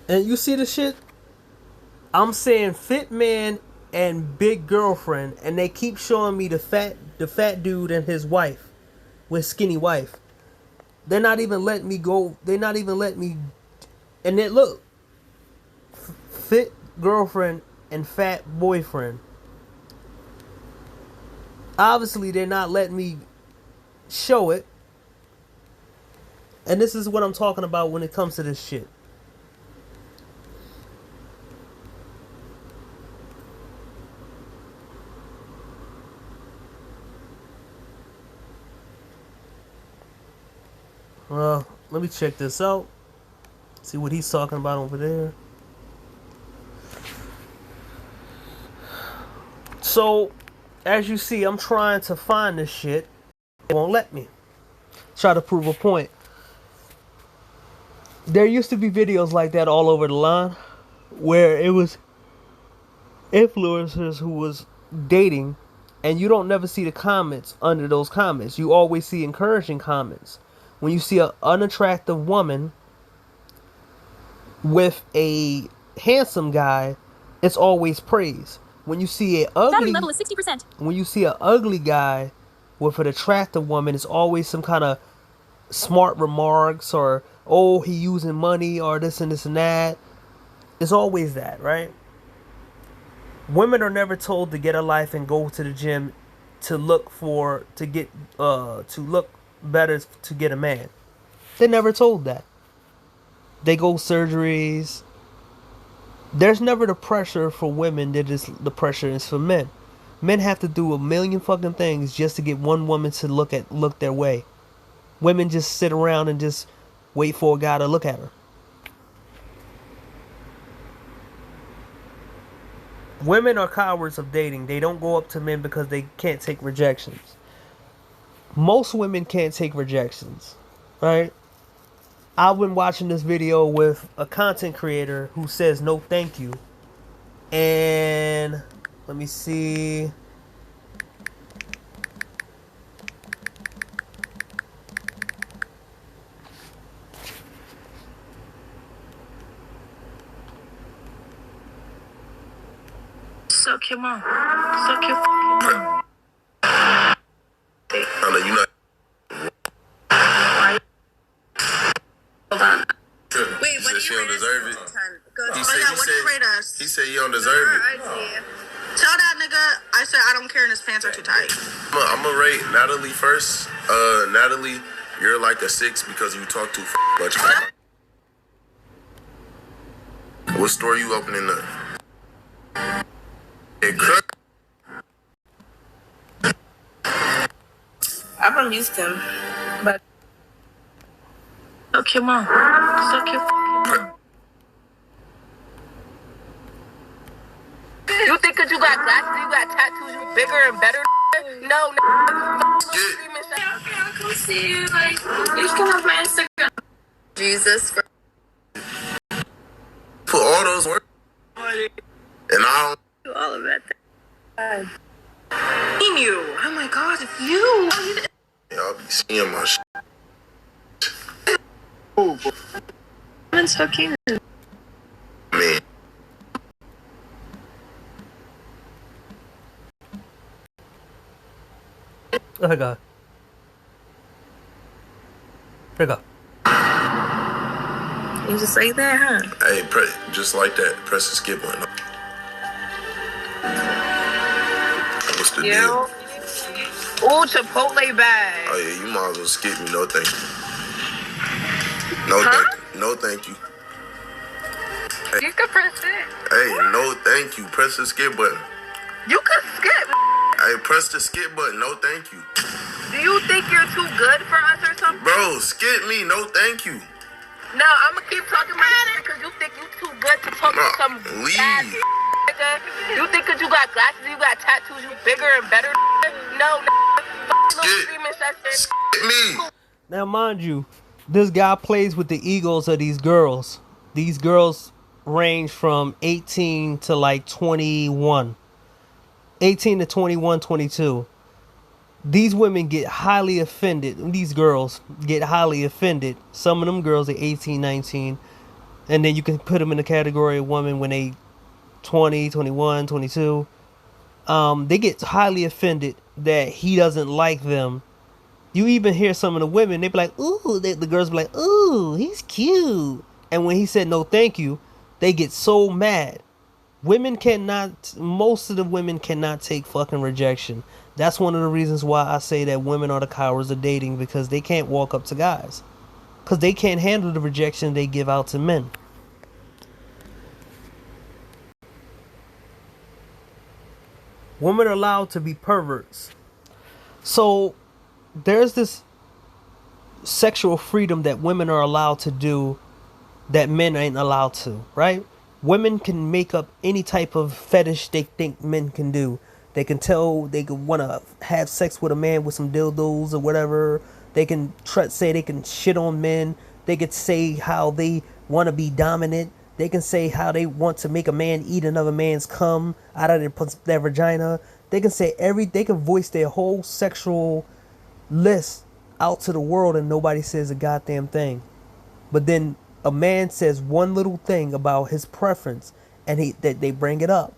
And you see the shit? I'm saying fit man and big girlfriend, and they keep showing me the fat dude and his wife with skinny wife. They're not even letting me go. They're not even letting me. And then look, fit girlfriend and fat boyfriend. Obviously, they're not letting me show it. And this is what I'm talking about when it comes to this shit. Well, let me check this out. See what he's talking about over there. So, as you see, I'm trying to find this shit. It won't let me. Try to prove a point. There used to be videos like that all over the line where it was influencers who was dating, and you don't never see the comments under those comments. You always see encouraging comments. When you see an unattractive woman with a handsome guy, it's always praise. When you see Battery level is 60%. when you see an ugly guy with an attractive woman, it's always some kind of smart remarks or, oh, he using money or this and this and that. It's always that, right? Women are never told to get a life and go to the gym to look better to get a man. They're never told that. They go surgeries. There's never the pressure for women that is the pressure is for men. Men have to do a million fucking things just to get one woman to look their way. Women just sit around and just wait for a guy to look at her. Women are cowards of dating. They don't go up to men because they can't take rejections. Most women can't take rejections, right? I've been watching this video with a content creator who says no thank you. And let me see. So Suck your mom. Suck your fucking mom. I know you not. Hold on. Wait, what do she you don't rate us? deserve it. Go. He Oh said, yeah, he what do you said- rate us? He said you don't deserve it. Tell that nigga I said I don't care and his pants are too tight. I'm gonna rate Natalie first. Natalie, you're like a 6 because you talk too much. What store you opening up? It crook. I've amused him, but suck your mom. Suck your fucking mom. You think 'cause you got glasses, you got tattoos, you bigger and better? No, I can't come see you. Like, you can have my Instagram. Jesus. Put all those work. And I Do all of it. you. Oh my god, it's you. I'll be seeing my shit. It's so cute. Man. Oh my god. Here we go. You just like that, huh? Hey, just like that. Press the skip button. What's the deal? Ooh, Chipotle bag. Oh yeah, you might as well skip me. No thank you. No thank you. You can press it. Hey, no thank you. Press the skip button. You can skip. Hey, press the skip button. No thank you. Do you think you're too good for us or something? Bro, skip me. No thank you. No, I'm gonna keep talking my shit because you think you too good to talk to some leave. bad nigga. You think 'cause you got glasses, you got tattoos, you bigger and better? No, Skip me. Now, mind you, this guy plays with the egos of these girls. These girls range from 18 to like 21. 18 to 21, 22. These women get highly offended. These girls get highly offended. Some of them girls are 18, 19. And then you can put them in the category of women when they 20, 21, 22. They get highly offended that he doesn't like them. You even hear some of the women, they be like, ooh, the girls be like, ooh, he's cute. And when he said no thank you, they get so mad. Most of the women cannot take fucking rejection. That's one of the reasons why I say that women are the cowards of dating, because they can't walk up to guys. Because they can't handle the rejection they give out to men. Women are allowed to be perverts. So there's this sexual freedom that women are allowed to do that men ain't allowed to, right? Women can make up any type of fetish they think men can do. They can want to have sex with a man with some dildos or whatever. They can say they can shit on men. They could say how they want to be dominant. They can say how they want to make a man eat another man's cum out of their vagina. They can say they can voice their whole sexual list out to the world and nobody says a goddamn thing. But then a man says one little thing about his preference and they bring it up.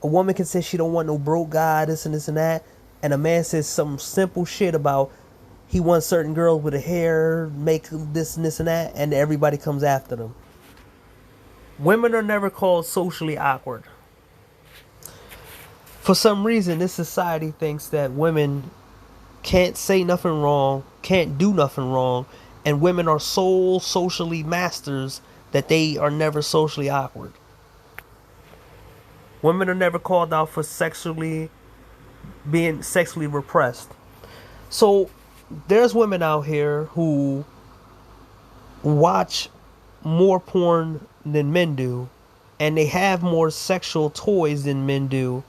A woman can say she don't want no broke guy, this and this and that, and a man says some simple shit about he wants certain girls with a hair, make this and this and that, and everybody comes after them. Women are never called socially awkward. For some reason, this society thinks that women can't say nothing wrong, can't do nothing wrong, and women are so socially masters that they are never socially awkward. Women are never called out for being sexually repressed. So there's women out here who watch more porn than men do, and they have more sexual toys than men do,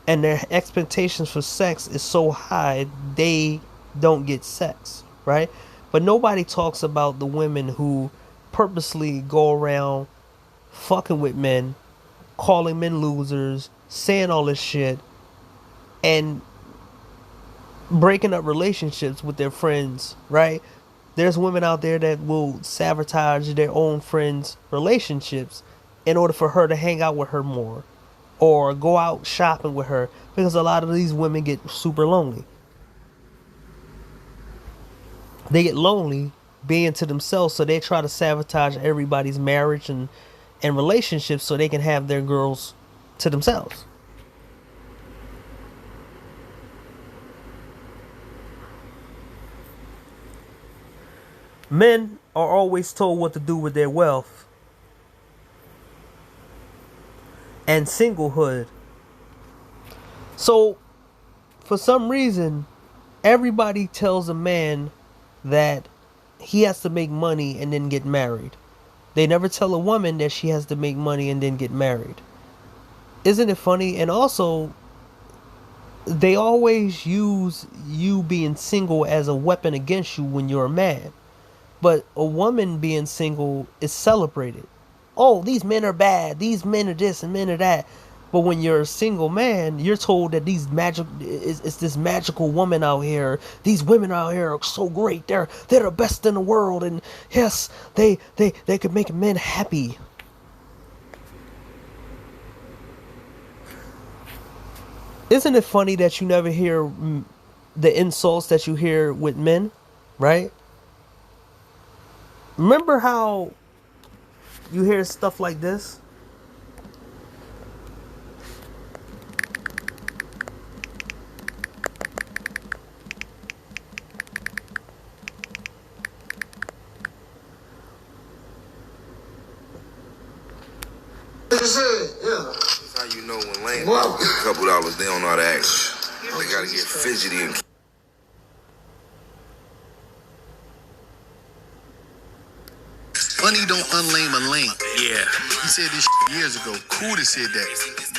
and their expectations for sex is so high they don't get sex, right? But nobody talks about the women who purposely go around fucking with men, calling men losers, saying all this shit, and breaking up relationships with their friends, right? There's women out there that will sabotage their own friends' relationships in order for her to hang out with her more. or go out shopping with her, because a lot of these women get super lonely. They get lonely being to themselves, so they try to sabotage everybody's marriage and relationships so they can have their girls to themselves. Men are always told what to do with their wealth and singlehood. So, for some reason, everybody tells a man that he has to make money and then get married. They never tell a woman that she has to make money and then get married. Isn't it funny? And also, they always use you being single as a weapon against you when you're a man. But a woman being single is celebrated. Oh, these men are bad. These men are this and men are that. But when you're a single man, you're told that it's this magical woman out here. These women out here are so great. They're the best in the world, and yes, they could make men happy. Isn't it funny that you never hear the insults that you hear with men, right? Remember how you hear stuff like this? That's how you know when lame get a couple dollars, they don't know how to act. They gotta get fidgety and Money don't unlame a lame. Yeah. He said this years ago. Cootie said that.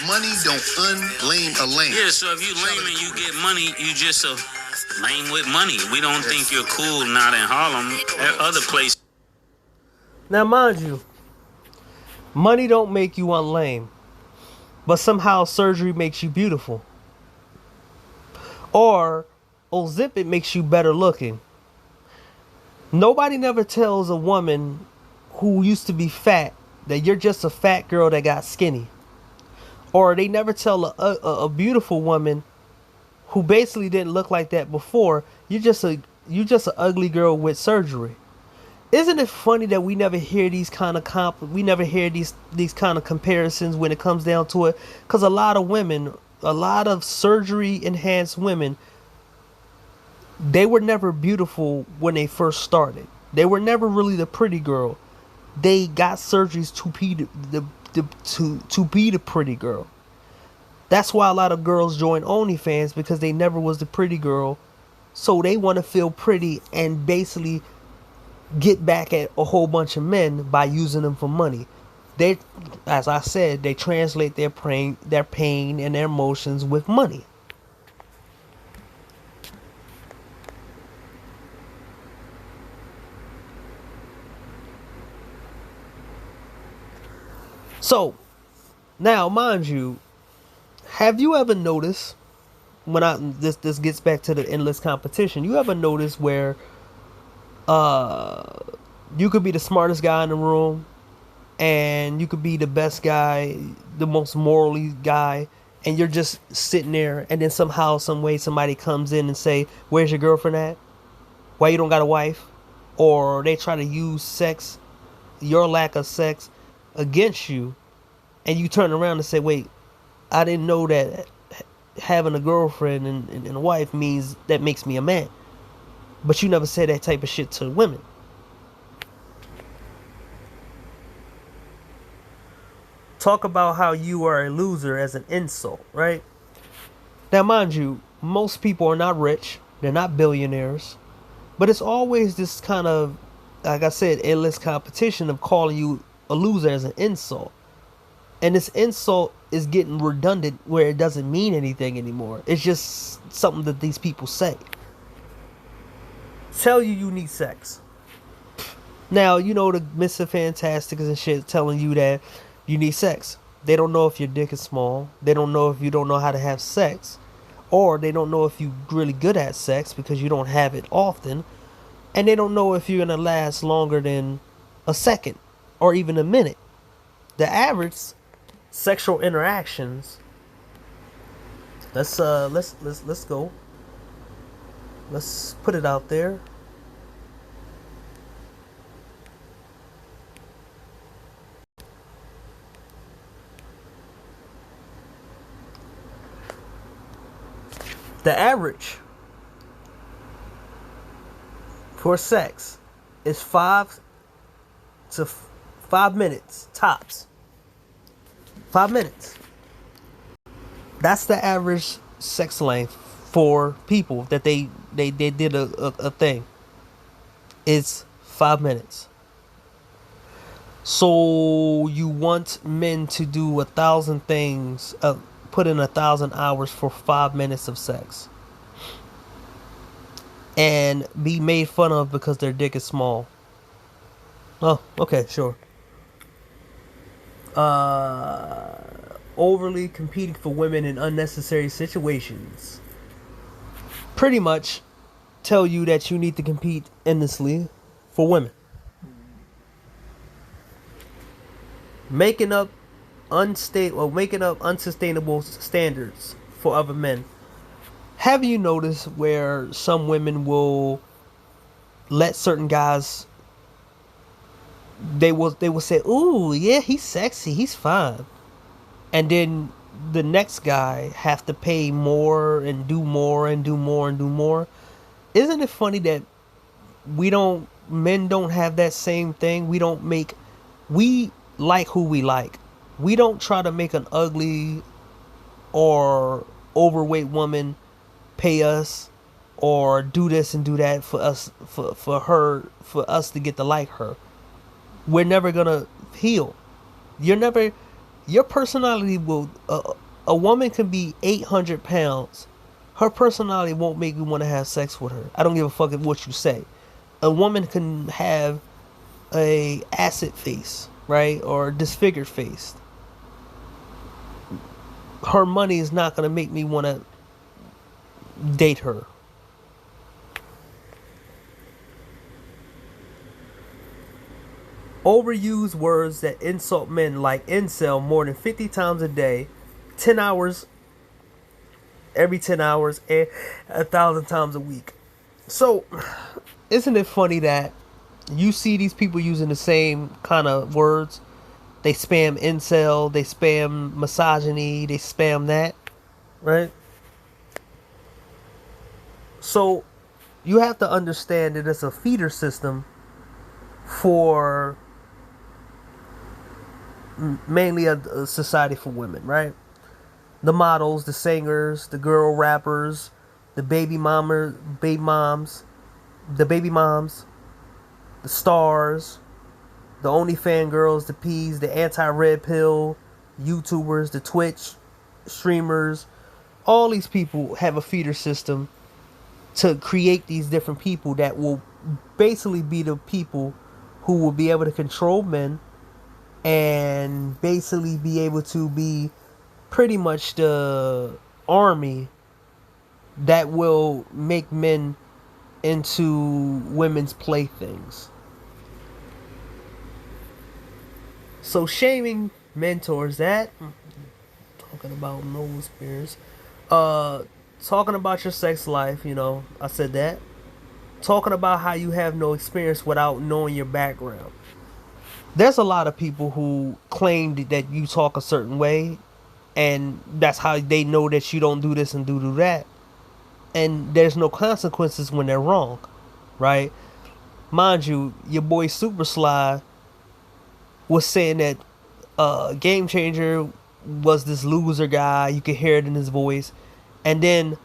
Money don't unlame a lame. Yeah, so if you lame and you get money, you just a lame with money. We don't think you're cool not in Harlem. At other places. Now, mind you, money don't make you unlame, but somehow surgery makes you beautiful. Or Ozempic makes you better looking. Nobody never tells a woman who used to be fat that you're just a fat girl that got skinny. Or they never tell a beautiful woman who basically didn't look like that before, you're just an ugly girl with surgery. Isn't it funny that we never hear these kind of these kind of comparisons when it comes down to it? Because a lot of surgery enhanced women, they were never beautiful when they first started. They were never really the pretty girl. They got surgeries to be the pretty girl. That's why a lot of girls join OnlyFans, because they never was the pretty girl. So they want to feel pretty and basically get back at a whole bunch of men by using them for money. They, as I said, they translate their pain and their emotions with money. So, now, mind you, have you ever noticed, this gets back to the endless competition, you ever notice where you could be the smartest guy in the room, and you could be the best guy, the most morally guy, and you're just sitting there, and then somehow, some way, somebody comes in and say, where's your girlfriend at? Why you don't got a wife? Or they try to use sex, your lack of sex, against you, and you turn around and say, wait, I didn't know that having a girlfriend and a wife makes me a man. But you never said that type of shit to women. Talk about how you are a loser as an insult, right? Now, mind you, most people are not rich. They're not billionaires. But it's always this kind of, like I said, endless competition of calling you a loser as an insult. And this insult is getting redundant where it doesn't mean anything anymore. It's just something that these people say. Tell you need sex. Now, you know the Mr. Fantastics and shit telling you that you need sex. They don't know if your dick is small. They don't know if you don't know how to have sex. Or they don't know if you're really good at sex because you don't have it often. And they don't know if you're going to last longer than a second or even a minute. The average sexual interactions. Let's go. Let's put it out there. The average for sex is 5 to 5 minutes tops. 5 minutes. That's the average sex length for people that they did a thing. It's 5 minutes. So you want men to do 1,000 things, put in 1,000 hours for 5 minutes of sex, and be made fun of because their dick is small. Oh, okay, sure. Overly competing for women in unnecessary situations. Pretty much tell you that you need to compete endlessly for women. Making up unsustainable standards for other men. Have you noticed where some women will let certain guys, they will say, "Ooh, yeah, he's sexy, he's fine," and then the next guy have to pay more and do more and do more and do more? Isn't it funny that men don't have that same thing? We like who we like. We don't try to make an ugly or overweight woman pay us or do this and do that for us, for us to get to like her. We're never gonna heal. Your personality will, a woman can be 800 pounds. Her personality won't make me want to have sex with her. I don't give a fuck what you say. A woman can have a acid face, right? Or disfigured face. Her money is not going to make me want to date her. Overuse words that insult men like incel more than 50 times a day, 10 hours, every 10 hours, and 1,000 times a week. So, isn't it funny that you see these people using the same kind of words? They spam incel, they spam misogyny, they spam that, right? So, you have to understand that it's a feeder system for mainly a society for women, right? The models, the singers, the girl rappers, the baby moms, the stars, the OnlyFans girls, the P's, the anti-red pill YouTubers, the Twitch streamers. All these people have a feeder system to create these different people that will basically be the people who will be able to control men and basically be able to be pretty much the army that will make men into women's playthings. So shaming mentors, that talking about no experience, talking about your sex life, I said that. Talking about how you have no experience without knowing your background. There's a lot of people who claim that you talk a certain way, and that's how they know that you don't do this and do that. And there's no consequences when they're wrong, right? Mind you, your boy Super Sly was saying that Game Changer was this loser guy. You could hear it in his voice. And then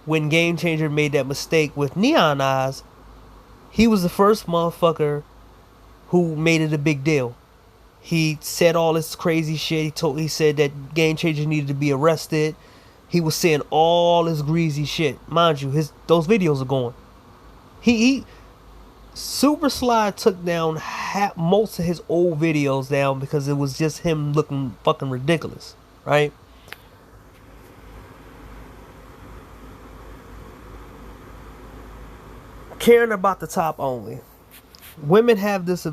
when Game Changer made that mistake with Neon Eyes, he was the first motherfucker who made it a big deal. He said all this crazy shit. He said that Game Changer needed to be arrested. He was saying all this greasy shit. Mind you, those videos are going. Super Sly took down most of his old videos down because it was just him looking fucking ridiculous, right? Caring about the top only. Women have this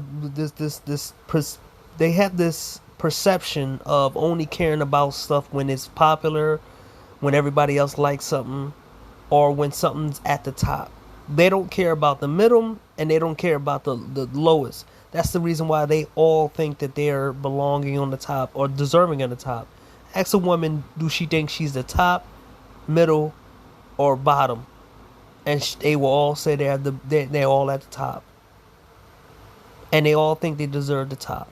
perception of only caring about stuff when it's popular, when everybody else likes something, or when something's at the top. They don't care about the middle, and they don't care about the lowest. That's the reason why they all think that they're belonging on the top or deserving on the top. Ask a woman, do she think she's the top, middle, or bottom? And they will all say they're all at the top. And they all think they deserve the top.